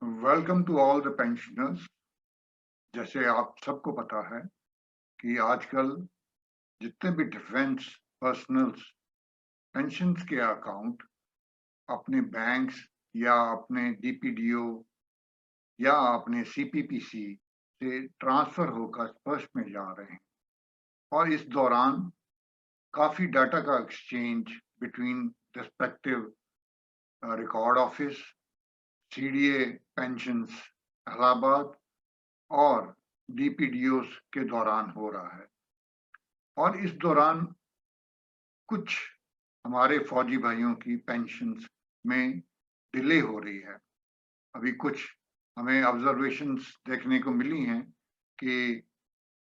Welcome to all the pensioners. जैसे आप सबको पता है कि आजकल जितने भी डिफेंस पर्सनल्स पेंशन्स के अकाउंट अपने बैंक्स या अपने डीपीडीओ या अपने सीपीपीसी से ट्रांसफर होकर स्पर्श में जा रहे हैं और इस दौरान काफी डाटा का exchange between respective record office, CDA pensions Allahabad और डीपीडीओस के दौरान हो रहा है। और इस दौरान कुछ हमारे फौजी भाइयों की पेंशन्स में डिले हो रही है। अभी कुछ हमें ऑब्जर्वेशंस देखने को मिली हैं कि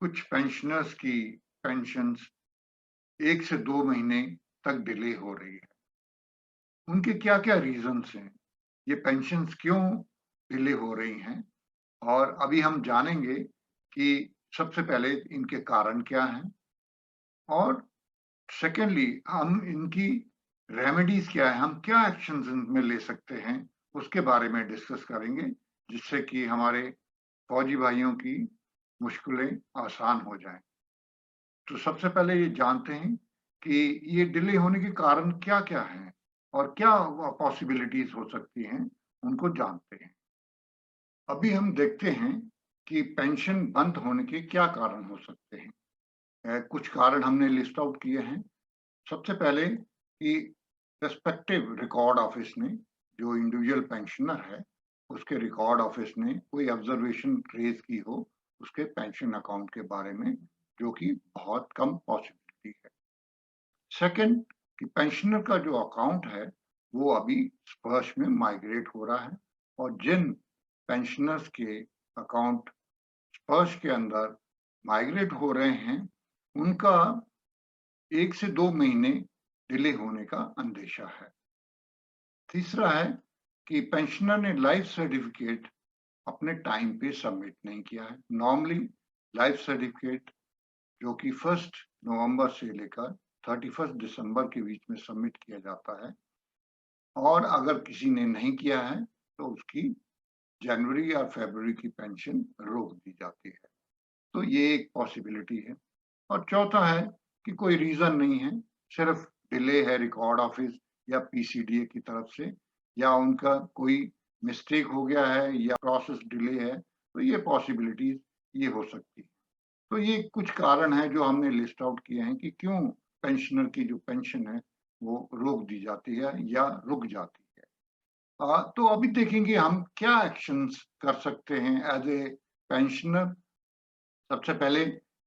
कुछ पेंशनर्स की पेंशन्स 1 से 2 महीने तक डिले हो रही है। उनके क्या-क्या रीज़न्स हैं? ये पेंशन्स क्यों डिले हो रही हैं? और अभी हम जानेंगे कि सबसे पहले इनके कारण क्या हैं और सेकेंडली हम इनकी रेमेडीज क्या है, हम क्या एक्शंस इनमें ले सकते हैं, उसके बारे में डिस्कस करेंगे, जिससे कि हमारे फौजी भाइयों की मुश्किलें आसान हो जाएं। तो सबसे पहले ये जानते हैं कि ये डिले होने के कारण क्या-क्या हैं और क्या पॉसिबिलिटीज हो सकती हैं, उनको जानते हैं। अभी हम देखते हैं कि पेंशन बंद होने के क्या कारण हो सकते हैं। कुछ कारण हमने लिस्ट आउट किए हैं। सबसे पहले कि रेस्पेक्टिव रिकॉर्ड ऑफिस ने, जो इंडिविजुअल पेंशनर है, उसके रिकॉर्ड ऑफिस ने कोई ऑब्जर्वेशन रेज की हो उसके पेंशन अकाउंट के बारे में, जो कि बहुत कम पॉसिबिलिटी है। सेकंड कि पेंशनर का जो अकाउंट है वो अभी स्पर्श में माइग्रेट हो रहा है और जिन पेंशनर्स के अकाउंट स्पर्श के अंदर माइग्रेट हो रहे हैं उनका 1 से 2 महीने डिले होने का अंदेशा है। तीसरा है कि पेंशनर ने लाइफ सर्टिफिकेट अपने टाइम पे सबमिट नहीं किया है। नॉर्मली लाइफ सर्टिफिकेट जो कि 1 नवंबर से लेकर 31 दिसंबर के बीच में सबमिट किया जाता है और अगर किसी ने नहीं किया है तो उसकी जनवरी या फरवरी की पेंशन रोक दी जाती है। तो ये एक पॉसिबिलिटी है। और चौथा है कि कोई रीज़न नहीं है, सिर्फ डिले है रिकॉर्ड ऑफिस या पीसीडीए की तरफ से, या उनका कोई मिस्टेक हो गया है या प्रोसेस डिले है, तो ये पॉसिबिलिटीज़ ये हो सकती है। तो ये कुछ कारण हैं जो हमने लिस्ट आउट किए हैं कि क्यों पेंशनर की जो पेंशन है, वो रोक दी जाती है या रुक जाती है। तो अभी देखेंगे हम क्या एक्शंस कर सकते हैं एज़ ए पेंशनर। सबसे पहले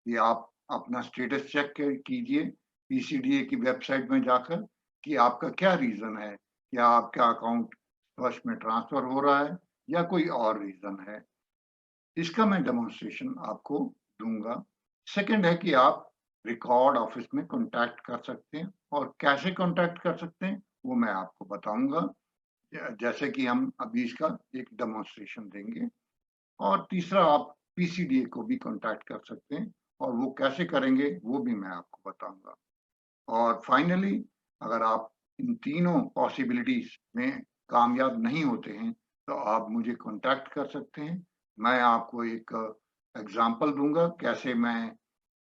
ये आप अपना स्टेटस चेक कीजिए पीसीडीए की वेबसाइट में जाकर कि आपका क्या रीज़न है। क्या आपका अकाउंट फर्स्ट में ट्रांसफ़र हो रहा है या कोई और रीज़न है? इसका मैं डेमोंस्ट्रेशन आपको दूँगा। सेकंड है कि आप रिकॉर्ड ऑफिस में कॉन्टैक्ट कर सकते हैं और कैसे कॉन्टैक्ट कर सकते हैं, वो मैं आपको बताऊँगा। जैसे कि हम अभी इसका एक डेमोंस्ट्रेशन देंगे। और तीसरा आप पीसीडीए को भी कॉन्टैक्ट कर सकते हैं और वो कैसे करेंगे वो भी मैं आपको बताऊँगा। और फाइनली अगर आप इन तीनों पॉसिबिलिटीज़ में कामयाब नहीं होते हैं, तो आप मुझे कॉन्टैक्ट कर सकते हैं। मैं आपको एक एग्ज़ाम्पल दूँगा कैसे मैं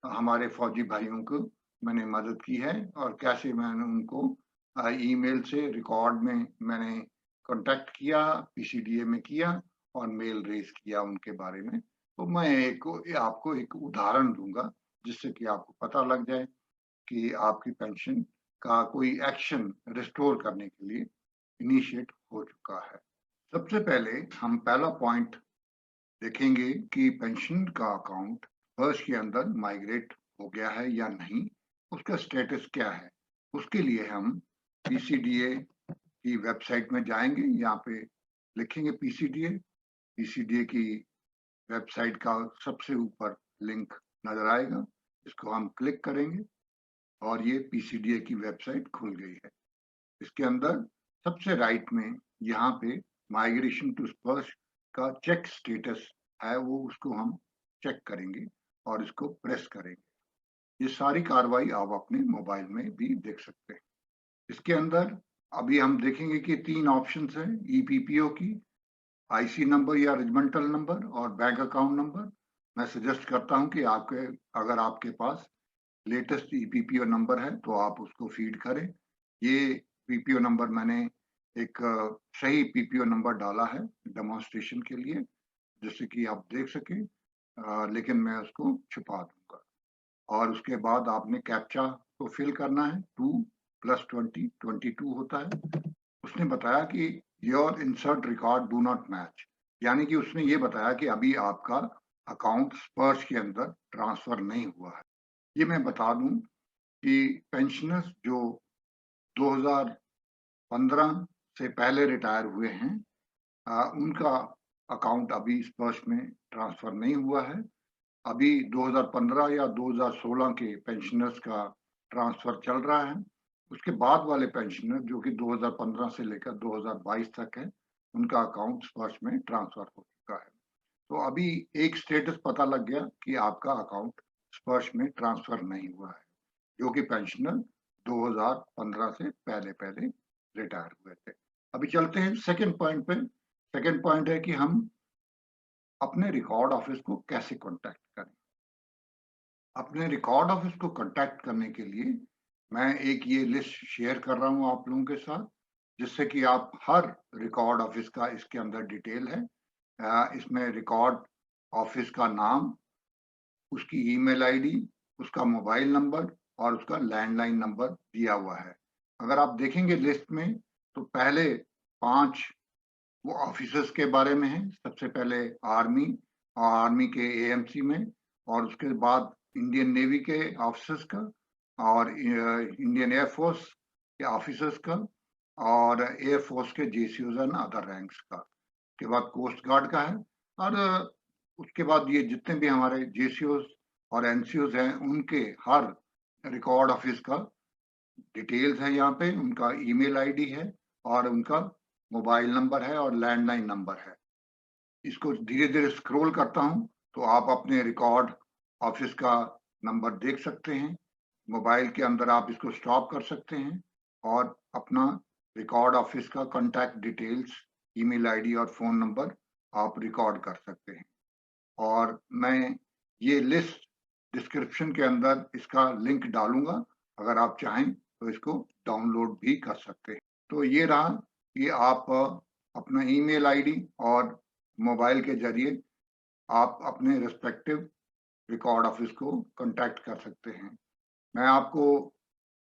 हमारे फौजी भाइयों को मैंने मदद की है और कैसे मैंने उनको ईमेल से रिकॉर्ड में मैंने कॉन्टैक्ट किया, पीसीडीए में किया और मेल रेज़ किया उनके बारे में। तो मैं आपको एक उदाहरण दूँगा, जिससे कि आपको पता लग जाए कि आपकी पेंशन का कोई एक्शन रिस्टोर करने के लिए इनिशिएट हो चुका है। सबसे पहले हम पहला पॉइंट देखेंगे कि पेंशन का अकाउंट वर्ष के अंदर माइग्रेट हो गया है या नहीं, उसका स्टेटस क्या है। उसके लिए हम पीसीडीए की वेबसाइट में जाएंगे, यहाँ पे लिखेंगे पीसीडीए। पीसीडीए की वेबसाइट का सबसे ऊपर लिंक नजर आएगा, इसको हम क्लिक करेंगे और ये पीसीडीए की वेबसाइट खुल गई है। इसके अंदर सबसे राइट में यहाँ पे माइग्रेशन टू स्पर्श का चेक स्टेटस है, वो उसको हम चेक करेंगे और इसको प्रेस करेंगे। ये सारी कार्रवाई आप अपने मोबाइल में भी देख सकते हैं। इसके अंदर अभी हम देखेंगे कि 3 ऑप्शंस हैं ईपीपीओ की, आईसी नंबर या रेजिमेंटल नंबर और बैंक अकाउंट नंबर। मैं सजेस्ट करता हूं कि अगर आपके पास लेटेस्ट ईपीपीओ नंबर है तो आप उसको फीड करें। ये पीपीओ नंबर मैंने एक सही पीपीओ नंबर डाला है डेमोन्स्ट्रेशन के लिए, जिससे कि आप देख सकें, लेकिन मैं उसको छुपा दूंगा। और उसके बाद आपने कैप्चा को फिल करना है। 2 + 20 22 होता है। उसने बताया कि your insert record do not match, यानी कि उसने ये बताया कि अभी आपका अकाउंट स्पर्श के अंदर ट्रांसफर नहीं हुआ है। ये मैं बता दूं कि पेंशनर्स जो 2015 से पहले रिटायर हुए हैं, उनका अकाउंट अभी स्पर्श में ट्रांसफर नहीं हुआ है। अभी 2015 या 2016 के पेंशनर्स का ट्रांसफर चल रहा है। उसके बाद वाले पेंशनर जो कि 2015 से लेकर 2022 तक है, उनका अकाउंट स्पर्श में ट्रांसफर हो चुका है। तो अभी एक स्टेटस पता लग गया कि आपका अकाउंट स्पर्श में ट्रांसफर नहीं हुआ है, जो कि पेंशनर 2015 से पहले रिटायर हुए थे। अभी चलते हैं सेकंड पॉइंट पे। सेकंड पॉइंट है कि हम अपने रिकॉर्ड ऑफिस को कैसे कॉन्टैक्ट करें। अपने रिकॉर्ड ऑफिस को कांटेक्ट करने के लिए मैं एक ये लिस्ट शेयर कर रहा हूँ आप लोगों के साथ, जिससे कि आप हर रिकॉर्ड ऑफिस का इसके अंदर डिटेल है। इसमें रिकॉर्ड ऑफिस का नाम, उसकी ईमेल आईडी, उसका मोबाइल नंबर और उसका लैंडलाइन नंबर दिया हुआ है। अगर आप देखेंगे लिस्ट में तो पहले 5 वो ऑफिसर्स के बारे में है। सबसे पहले आर्मी और आर्मी के एएमसी में, और उसके बाद इंडियन नेवी के ऑफिसर्स का, और इंडियन एयरफोर्स के ऑफिसर्स का, और एयरफोर्स के जेसीओज एंड अदर रैंक्स का। उसके बाद कोस्ट गार्ड का है, और उसके बाद ये जितने भी हमारे जेसीओज और एनसीओज हैं, उनके हर रिकॉर्ड ऑफिस का डिटेल्स है। यहाँ पे उनका ईमेल आईडी है और उनका मोबाइल नंबर है और लैंडलाइन नंबर है। इसको धीरे धीरे स्क्रॉल करता हूँ तो आप अपने रिकॉर्ड ऑफिस का नंबर देख सकते हैं। मोबाइल के अंदर आप इसको स्टॉप कर सकते हैं और अपना रिकॉर्ड ऑफिस का कॉन्टैक्ट डिटेल्स, ईमेल आईडी और फोन नंबर आप रिकॉर्ड कर सकते हैं। और मैं ये लिस्ट डिस्क्रिप्शन के अंदर इसका लिंक डालूंगा, अगर आप चाहें तो इसको डाउनलोड भी कर सकते हैं। तो ये रहा कि आप अपना ईमेल आईडी और मोबाइल के जरिए आप अपने रिस्पेक्टिव रिकॉर्ड ऑफिस को कांटेक्ट कर सकते हैं। मैं आपको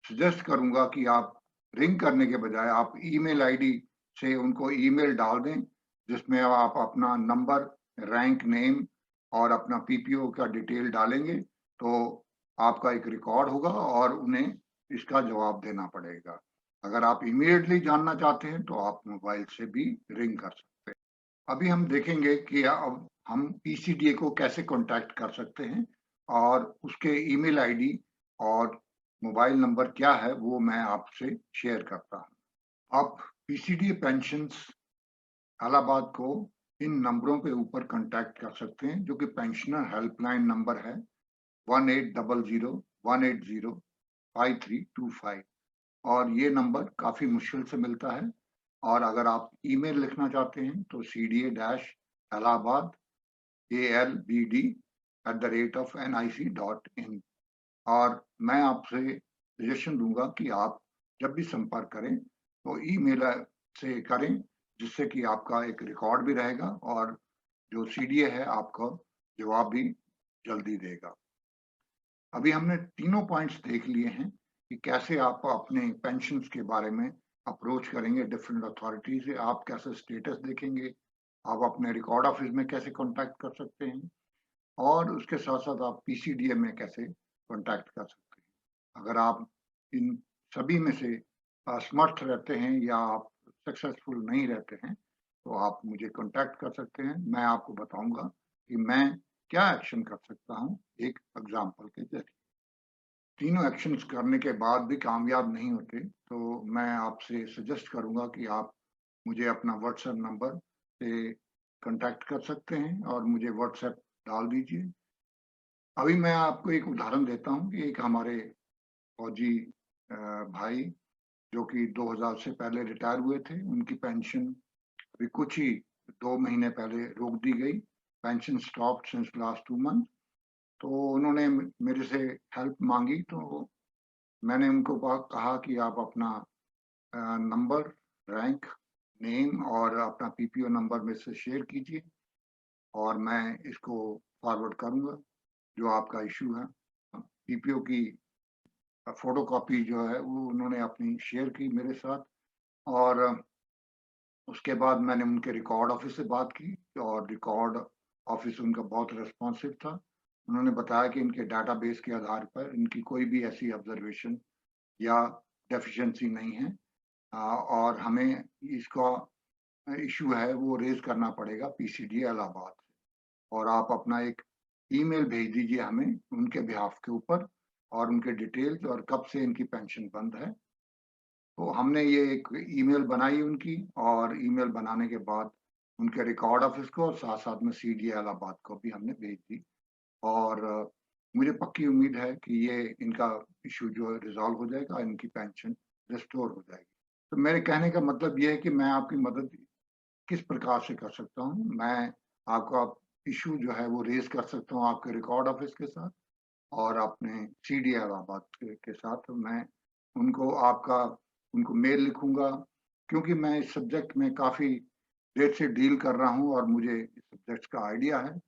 सजेस्ट करूंगा कि आप रिंग करने के बजाय आप ईमेल आईडी से उनको ईमेल डाल दें, जिसमें आप अपना नंबर, रैंक, नेम और अपना पीपीओ का डिटेल डालेंगे, तो आपका एक रिकॉर्ड होगा और उन्हें इसका जवाब देना पड़ेगा। अगर आप इमीडिएटली जानना चाहते हैं तो आप मोबाइल से भी रिंग कर सकते हैं। अभी हम देखेंगे कि अब हम पीसीडीए को कैसे कांटेक्ट कर सकते हैं, और उसके ईमेल आईडी और मोबाइल नंबर क्या है वो मैं आपसे शेयर करता हूं। आप पीसीडीए पेंशन्स इलाहाबाद को इन नंबरों के ऊपर कांटेक्ट कर सकते हैं, जो कि पेंशनर हेल्पलाइन नंबर है 1800-180-5325। और ये नंबर काफी मुश्किल से मिलता है। और अगर आप ईमेल लिखना चाहते हैं तो cda-allahabad@nic.in। और मैं आपसे सजेशन दूंगा कि आप जब भी संपर्क करें तो ईमेल से करें, जिससे कि आपका एक रिकॉर्ड भी रहेगा और जो सीडीए है आपका जवाब भी जल्दी देगा। अभी हमने तीनों पॉइंट्स देख लिए हैं कि कैसे आप अपने पेंशन्स के बारे में अप्रोच करेंगे डिफरेंट अथॉरिटी से, आप कैसे स्टेटस देखेंगे, आप अपने रिकॉर्ड ऑफिस में कैसे कांटेक्ट कर सकते हैं, और उसके साथ साथ आप पीसीडीए में कैसे कांटेक्ट कर सकते हैं। अगर आप इन सभी में से असमर्थ रहते हैं या आप सक्सेसफुल नहीं रहते हैं तो आप मुझे कांटेक्ट कर सकते हैं। मैं आपको बताऊंगा कि मैं क्या एक्शन कर सकता हूं एक एग्जाम्पल के जरिए। तीनों एक्शंस करने के बाद भी कामयाब नहीं होते तो मैं आपसे सजेस्ट करूंगा कि आप मुझे अपना व्हाट्सएप नंबर से कांटेक्ट कर सकते हैं और मुझे व्हाट्सएप डाल दीजिए। अभी मैं आपको एक उदाहरण देता हूँ कि एक हमारे फौजी भाई जो कि 2000 से पहले रिटायर हुए थे, उनकी पेंशन अभी कुछ ही 2 महीने पहले रोक दी गई। Pension stopped since last 2 month. तो उन्होंने मेरे से हेल्प माँगी, तो मैंने उनको कहा कि आप अपना नंबर, रैंक, नेम और अपना पीपीओ नंबर मेरे से शेयर कीजिए और मैं इसको फॉरवर्ड करूँगा, जो आपका इश्यू है। पीपीओ की फ़ोटोकॉपी जो है वो उन्होंने अपनी शेयर की मेरे साथ और उसके बाद मैंने उनके रिकॉर्ड ऑफ़िस से बात की और रिकॉर्ड ऑफ़िस उनका बहुत रिस्पॉन्सिव था। उन्होंने बताया कि इनके डेटाबेस के आधार पर इनकी कोई भी ऐसी ऑब्ज़र्वेशन या डेफ़िशिएंसी नहीं है, और हमें इसका इश्यू है वो रेज़ करना पड़ेगा पीसीडी इलाहाबाद से और आप अपना एक ईमेल भेज दीजिए हमें उनके बिहाफ़ के ऊपर और उनके डिटेल्स और कब से इनकी पेंशन बंद है। तो हमने ये एक ईमेल बनाई उनकी और ईमेल बनाने के बाद उनके रिकॉर्ड ऑफ़िस को और साथ-साथ में सीडीए इलाहाबाद को भी हमने भेज दी और मुझे पक्की उम्मीद है कि ये इनका इश्यू जो है रिज़ॉल्व हो जाएगा, इनकी पेंशन रिस्टोर हो जाएगी। तो मेरे कहने का मतलब ये है कि मैं आपकी मदद किस प्रकार से कर सकता हूँ? मैं आपका इश्यू जो है वो रेज़ कर सकता हूँ आपके रिकॉर्ड ऑफ़िस के साथ और अपने सीडीए इलाहाबाद के साथ मैं आपका उनको मेल लिखूँगा, क्योंकि मैं इस सब्जेक्ट में काफ़ी देर से डील कर रहा हूँ और मुझे इस सब्जेक्ट का आइडिया है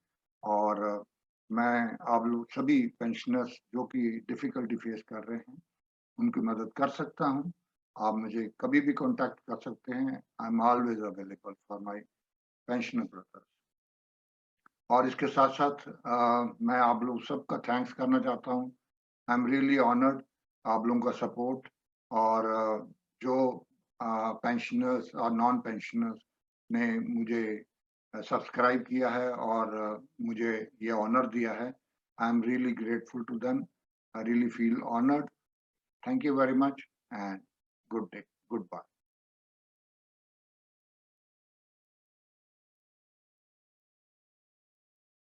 और मैं आप लोग सभी पेंशनर्स जो कि डिफ़िकल्टी फ़ेस कर रहे हैं, उनकी मदद कर सकता हूँ। आप मुझे कभी भी कॉन्टैक्ट कर सकते हैं। I am always available for my pensioner brothers. और इसके साथ-साथ मैं आप लोग सबका थैंक्स करना चाहता हूँ। आई एम रियली ऑनर्ड आप लोगों का सपोर्ट और जो पेंशनर्स और नॉन पेंशनर्स ने मुझे सब्सक्राइब किया है और मुझे ये ऑनर दिया है। I am really grateful to them. I really feel honoured. Thank you very much and good day, good bye.